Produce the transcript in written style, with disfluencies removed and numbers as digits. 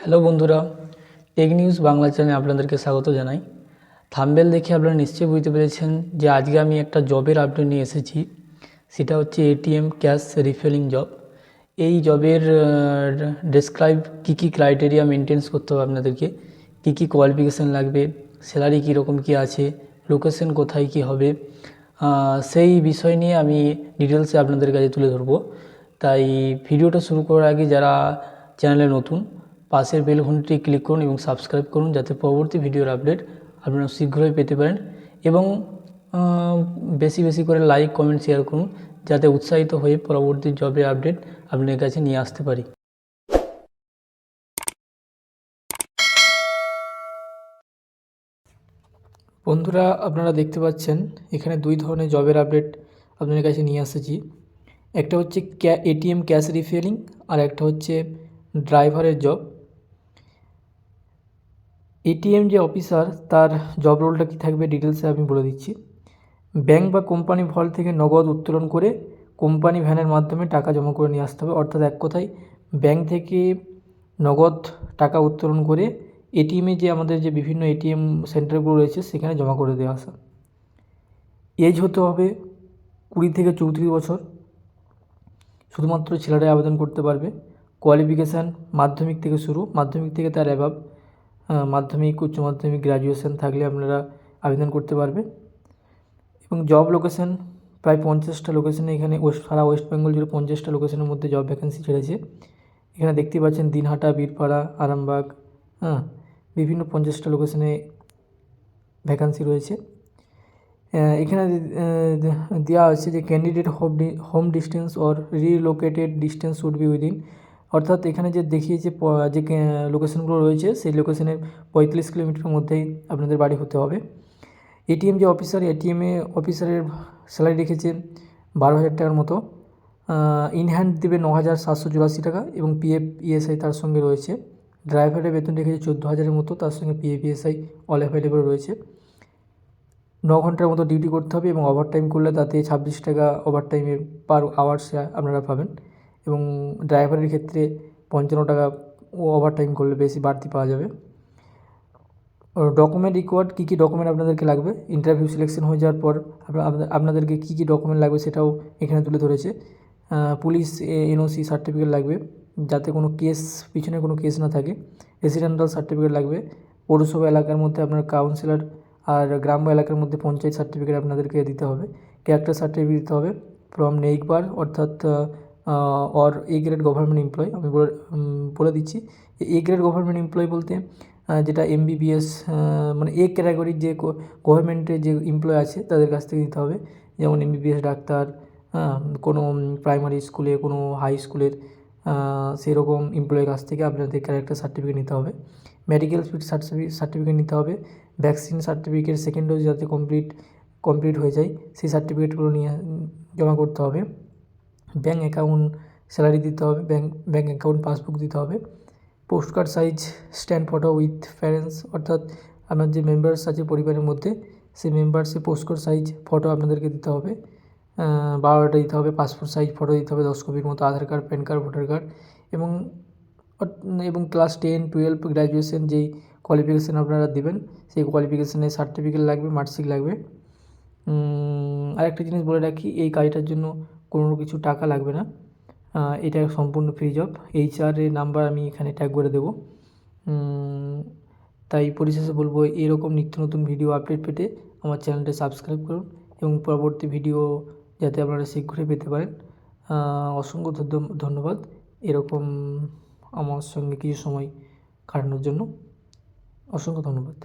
Hello বন্ধুরা, tech news Bangla চ্যানেলে আপনাদেরকে স্বাগত জানাই। থাম্বনেল দেখে আপনারা নিশ্চয়ই বুঝতে পেরেছেন যে আজকে আমি একটা জবের আপডেট নিয়ে এসেছি। সেটা হচ্ছে এটিএম ক্যাশ রিফিলিং জব। এই জবের ডেসক্রাইব কী ক্রাইটেরিয়া মেনটেন্স করতে হবে আপনাদেরকে, কী কোয়ালিফিকেশান লাগবে, স্যালারি কীরকম কী আছে, লোকেশন কোথায় কী হবে, সেই বিষয় নিয়ে আমি ডিটেলসে আপনাদের কাছে তুলে ধরবো। তাই ভিডিওটা শুরু করার আগে যারা চ্যানেলে নতুন, পাশের বেল ঘন্টিটি ক্লিক করুন এবং সাবস্ক্রাইব করুন, যাতে পরবর্তী ভিডিওর আপডেট আপনারা শীঘ্রই পেতে পারেন। এবং বেশি বেশি করে লাইক, কমেন্ট, শেয়ার করুন, যাতে উৎসাহিত হয়ে পরবর্তী জবের আপডেট আপনাদের কাছে নিয়ে আসতে পারি। বন্ধুরা, আপনারা দেখতে পাচ্ছেন এখানে দুই ধরনের জবের আপডেট আপনাদের কাছে নিয়ে এসেছি। একটা হচ্ছে এটিএম ক্যাশ রিফিলিং, আর একটা হচ্ছে ড্রাইভারের জব। এটিএম যে অফিসার, তার জব রোলটা কী থাকবে ডিটেলসে আমি বলে দিচ্ছি। ব্যাংক বা কোম্পানি ভল্ট থেকে নগদ উত্তোলন করে কোম্পানি ভ্যানের মাধ্যমে টাকা জমা করে নিয়ে আসতে হবে। অর্থাৎ এক কথায় ব্যাংক থেকে নগদ টাকা উত্তোলন করে এটিএমে যে আমাদের যে বিভিন্ন এটিএম সেন্টারগুলো রয়েছে সেখানে জমা করে দেওয়া আসা। এজ হতে হবে 20 থেকে 34 বছর। শুধুমাত্র ছেলেরাই আবেদন করতে পারবে। কোয়ালিফিকেশান মাধ্যমিক থেকে শুরু, মাধ্যমিক থেকে তার অ্যাভাব মাধ্যমিক, উচ্চ মাধ্যমিক, গ্র্যাজুয়েশন থাকলে আপনারা আবেদন করতে পারবে। এবং জব লোকেশান প্রায় 50টা লোকেশানে, এখানে সারা ওয়েস্ট বেঙ্গল জুড়ে 50টা লোকেশানের মধ্যে জব ভ্যাকেন্সি ছেড়েছে। এখানে দেখতে পাচ্ছেন দিনহাটা, বীরপাড়া, আরামবাগ, বিভিন্ন 50টা লোকেশানে ভ্যাকেন্সি রয়েছে। এখানে দেওয়া আছে যে candidate home distance or রিলোকেটেড distance should be within. অর্থাৎ এখানে যে দেখিয়েছে যে লোকেশানগুলো রয়েছে সেই লোকেশানের 45 কিলোমিটারের মধ্যেই আপনাদের বাড়ি হতে হবে। এটিএম যে অফিসার, এটিএমে অফিসারের স্যালারি রেখেছে 12,000 টাকার মতো। ইন হ্যান্ড দেবে 9,784 টাকা এবং পিএফ ইএসআই তার সঙ্গে রয়েছে। ড্রাইভারের বেতন রেখেছে 14,000-এর মতো, তার সঙ্গে পিএফ ইএসআই অল অ্যাভেলেবল রয়েছে। 9 ঘন্টার মতো ডিউটি করতে হবে এবং ওভারটাইম করলে তাতে 26 টাকা ওভারটাইমে পার আওয়ার্সে আপনারা পাবেন। এবং ড্রাইভারের ক্ষেত্রে 55 টাকা ওভারটাইম করলে বেশি বাড়তি পাওয়া যাবে। ডকুমেন্ট রিকোয়ার্ড, কী ডকুমেন্ট আপনাদেরকে লাগবে, ইন্টারভিউ সিলেকশন হয়ে যাওয়ার পর আপনাদেরকে কী ডকুমেন্ট লাগবে সেটাও এখানে তুলে ধরেছে। পুলিশ এনওসি সার্টিফিকেট লাগবে, যাতে কোনো কেস, পিছনে কোনো কেস না থাকে। রেসিডেন্টাল সার্টিফিকেট লাগবে। পৌরসভা এলাকার মধ্যে আপনার কাউন্সিলর আর গ্রাম্য এলাকার মধ্যে পঞ্চায়েত সার্টিফিকেট আপনাদেরকে দিতে হবে। ক্যারেক্টার সার্টিফিকেট দিতে হবে ফ্রম নেইবার, অর্থাৎ or a grade government employee. আমি বলে দিচ্ছি, এ গ্রেড গভর্নমেন্ট এমপ্লয় বলতে যেটা এমবিবিএস, মানে এ ক্যাটাগরির যে গভর্নমেন্টের যে এমপ্লয় আছে তাদের কাছ থেকে দিতে হবে। যেমন এমবিবিএস ডাক্তার, কোনো প্রাইমারি স্কুলে, কোনো হাই স্কুলের সেরকম এমপ্লয়ের কাছ থেকে আপনাদের ক্যারেক্টার সার্টিফিকেট নিতে হবে। মেডিকেল ফিট সার্টিফিকেট নিতে হবে। ভ্যাকসিন সার্টিফিকেট, সেকেন্ড ডোজ যাতে কমপ্লিট হয়ে যায় সেই সার্টিফিকেটগুলো নিয়ে জমা করতে হবে। ব্যাঙ্ক অ্যাকাউন্ট স্যালারি দিতে হবে, ব্যাঙ্ক অ্যাকাউন্ট পাসবুক দিতে হবে। Post card size stand photo with parents, অর্থাৎ আপনার যে মেম্বার্স আছে পরিবারের মধ্যে সেই মেম্বার্সের পোস্ট কার্ড সাইজ ফটো আপনাদেরকে দিতে হবে। বায়োডাটা দিতে হবে, পাসপোর্ট সাইজ ফটো দিতে হবে 10 কপির মতো, Aadhaar card, PAN card, voter card এবং ক্লাস 10, 12, গ্র্যাজুয়েশন যেই কোয়ালিফিকেশান আপনারা দেবেন সেই কোয়ালিফিকেশানের সার্টিফিকেট লাগবে, মার্কশিট লাগবে। আরেকটা জিনিস বলে রাখি, এই কাজটার জন্য কোনো কিছু টাকা লাগবে না, এটা সম্পূর্ণ ফ্রি জব। এইচআরের নাম্বার আমি এখানে ট্যাগ করে দেবো। তাই পরিশেষে বলবো, এরকম নিত্য নতুন ভিডিও আপডেট পেতে আমার চ্যানেলটা সাবস্ক্রাইব করুন এবং পরবর্তী ভিডিও যাতে আপনারা শীঘ্রই পেতে পারেন। অসংখ্য ধন্যবাদ এরকম আমার সঙ্গে কিছু সময় কাটানোর জন্য। অসংখ্য ধন্যবাদ।